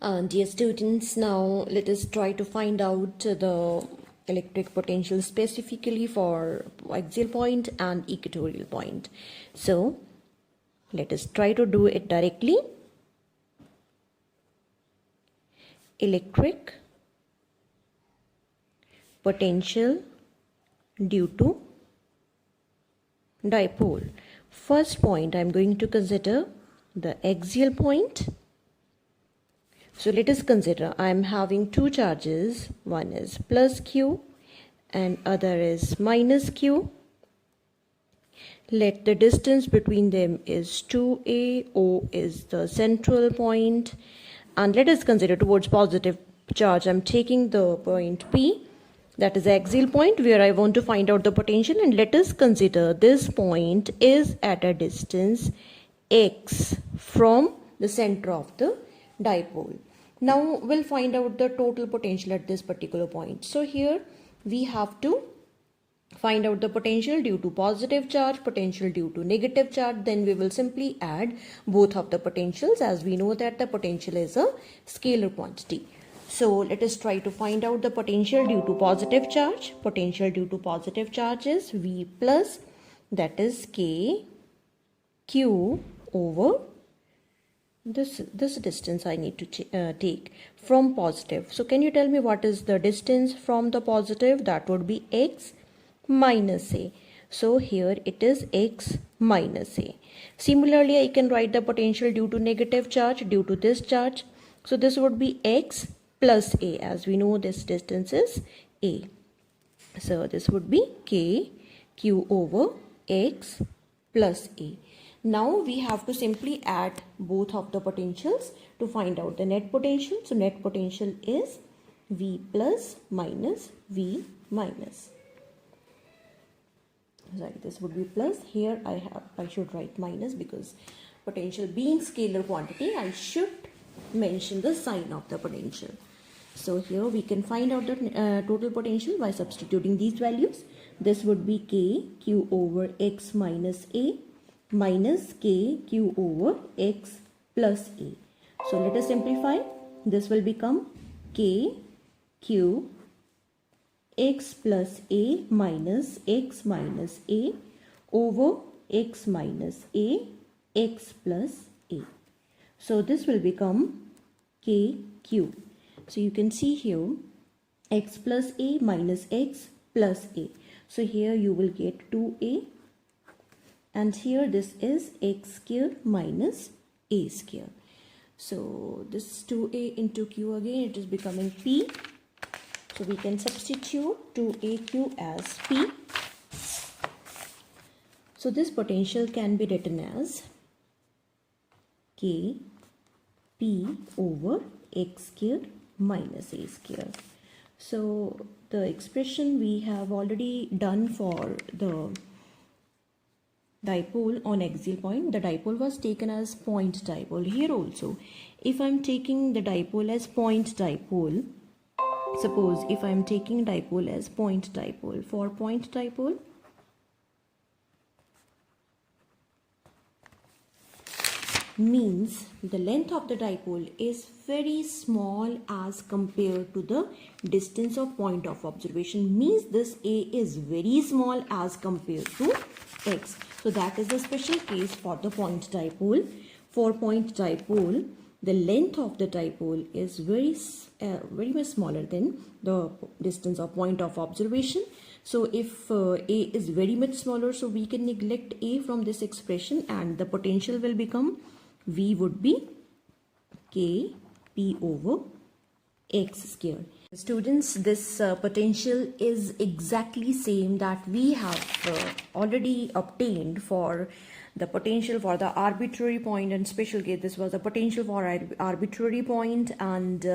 Dear students, now let us try to find out the electric potential specifically for axial point and equatorial point. So let us try to do it directly. Electric potential due to dipole. First point, I am going to consider the axial point. So let us consider I am having two charges. One is plus q and other is minus q. Let the distance between them is 2a. O is the central point. And let us consider towards positive charge. I am taking the point P, that is the axial point where I want to find out the potential, and let us consider this point is at a distance x from the center of the dipole. Now we'll find out the total potential at this particular point. So here we have to find out the potential due to positive charge, potential due to negative charge. Then we will simply add both of the potentials, as we know that the potential is a scalar quantity. So let us try to find out the potential due to positive charge. Potential due to positive charge is V plus, that is K Q over this distance I need to take from positive. So can you tell me what is the distance from the positive? That would be x minus a. So here it is x minus a. Similarly, I can write the potential due to negative charge due to this charge. So this would be x plus a, as we know this distance is a. So this would be k q over x plus a. Now we have to simply add both of the potentials to find out the net potential. So net potential is V plus minus V minus. Sorry, this would be plus. Here I should write minus, because potential being scalar quantity, I should mention the sign of the potential. So here we can find out the total potential by substituting these values. This would be K Q over x minus a minus k q over x plus a. So let us simplify. This will become k q x plus a minus x minus a over x minus a x plus a. So this will become k q. So you can see here x plus a minus x plus a. So here you will get 2a. And here this is x square minus a square. So this 2a into q again, it is becoming p. So we can substitute 2aq as p. So this potential can be written as k p over x square minus a square. So the expression we have already done for the dipole on axial point. The dipole was taken as point dipole. Here also, if I am taking the dipole as point dipole, suppose if I am taking dipole as point dipole, for point dipole, means the length of the dipole is very small as compared to the distance of point of observation, means this a is very small as compared to x. So that is the special case for the point dipole. For point dipole, the length of the dipole is very much smaller than the distance of point of observation. So if a is very much smaller, so we can neglect a from this expression, and the potential will become V would be K P over x square. Students, this potential is exactly same that we have already obtained for the potential for the arbitrary point and special case. This was the potential for arbitrary point and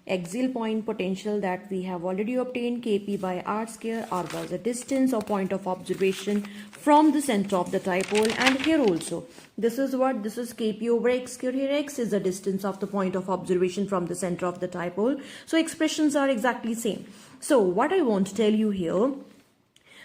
axial point potential that we have already obtained. Kp by r square. R was the distance or point of observation from the center of the dipole, and here also this is what, this is kp over x square. Here x is the distance of the point of observation from the center of the dipole. So expressions are exactly same. So what I want to tell you here,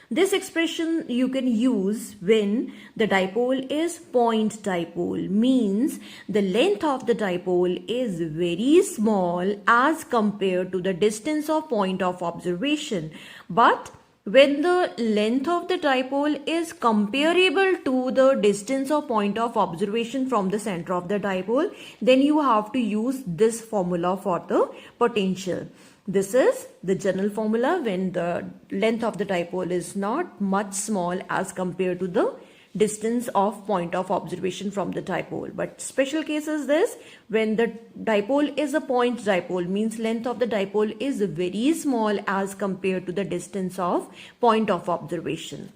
This expression you can use when the dipole is point dipole, means the length of the dipole is very small as compared to the distance of point of observation. But when the length of the dipole is comparable to the distance of point of observation from the center of the dipole, then you have to use this formula for the potential. This is the general formula when the length of the dipole is not much small as compared to the distance of point of observation from the dipole. But special case is this, when the dipole is a point dipole, means length of the dipole is very small as compared to the distance of point of observation.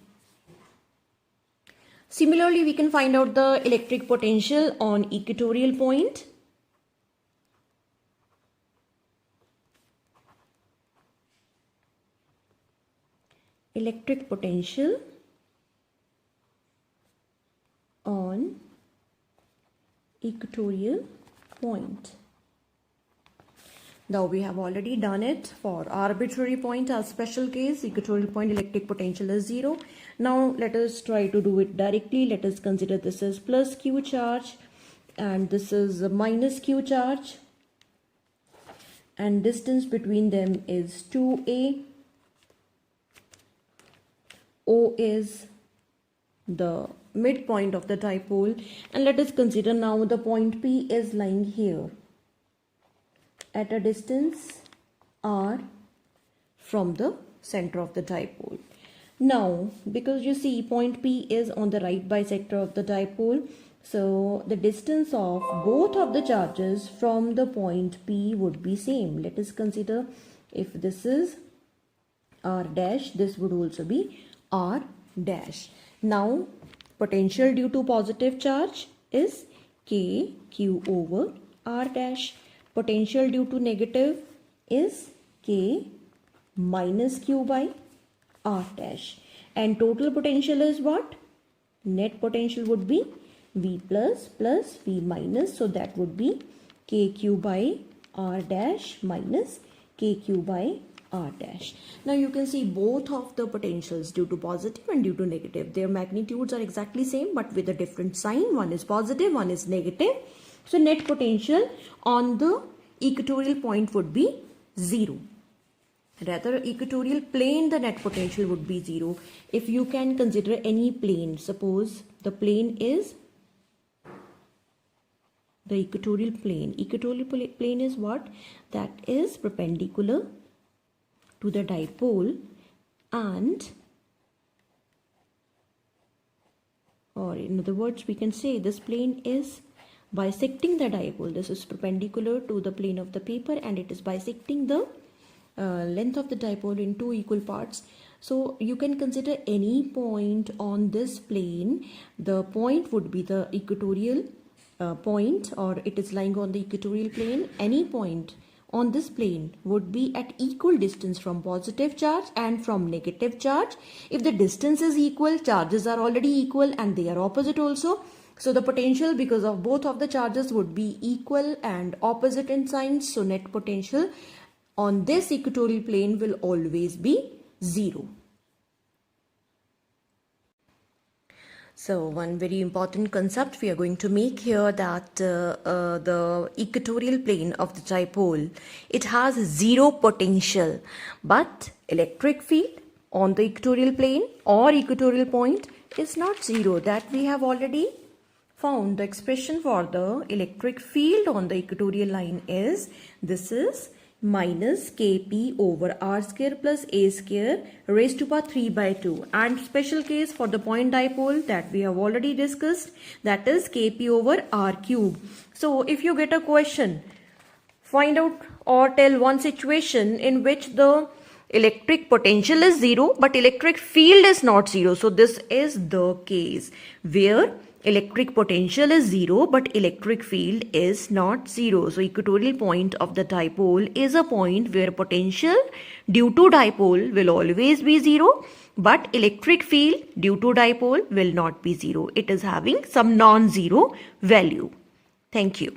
Similarly, we can find out the electric potential on equatorial point. Electric potential on equatorial point. Now we have already done it for arbitrary point as special case. Equatorial point electric potential is 0. Now let us try to do it directly. Let us consider this is plus Q charge and this is a minus Q charge, and distance between them is 2a. O is the midpoint of the dipole, and let us consider now the point P is lying here at a distance r from the center of the dipole. Now because you see point P is on the right bisector of the dipole, so the distance of both of the charges from the point P would be same. Let us consider if this is r dash, this would also be r dash. Now potential due to positive charge is k q over r dash. Potential due to negative is k minus q by r dash. And total potential is what? Net potential would be v plus plus v minus, so that would be kq by r dash minus kq by r dash. Now you can see both of the potentials due to positive and due to negative, their magnitudes are exactly same but with a different sign. One is positive, one is negative. So net potential on the equatorial point would be 0. Rather equatorial plane, the net potential would be 0. If you can consider any plane, suppose the plane is the equatorial plane. Equatorial plane is what? That is perpendicular to the dipole, and or in other words we can say this plane is bisecting the dipole. This is perpendicular to the plane of the paper and it is bisecting the length of the dipole in two equal parts. So you can consider any point on this plane. The point would be the equatorial point, or it is lying on the equatorial plane. Any point on this plane would be at equal distance from positive charge and from negative charge. If the distance is equal, charges are already equal and they are opposite also. So the potential because of both of the charges would be equal and opposite in sign. So net potential on this equatorial plane will always be 0. So one very important concept we are going to make here, that the equatorial plane of the dipole, it has 0 potential, but electric field on the equatorial plane or equatorial point is not 0. That we have already found. The expression for the electric field on the equatorial line is, this is minus kp over r square plus a square raised to power 3 by 2. And special case for the point dipole that we have already discussed, that is kp over r cube. So if you get a question, find out or tell one situation in which the electric potential is 0 but electric field is not 0. So this is the case where electric potential is 0 but electric field is not 0. So equatorial point of the dipole is a point where potential due to dipole will always be 0 but electric field due to dipole will not be 0. It is having some non-zero value. Thank you.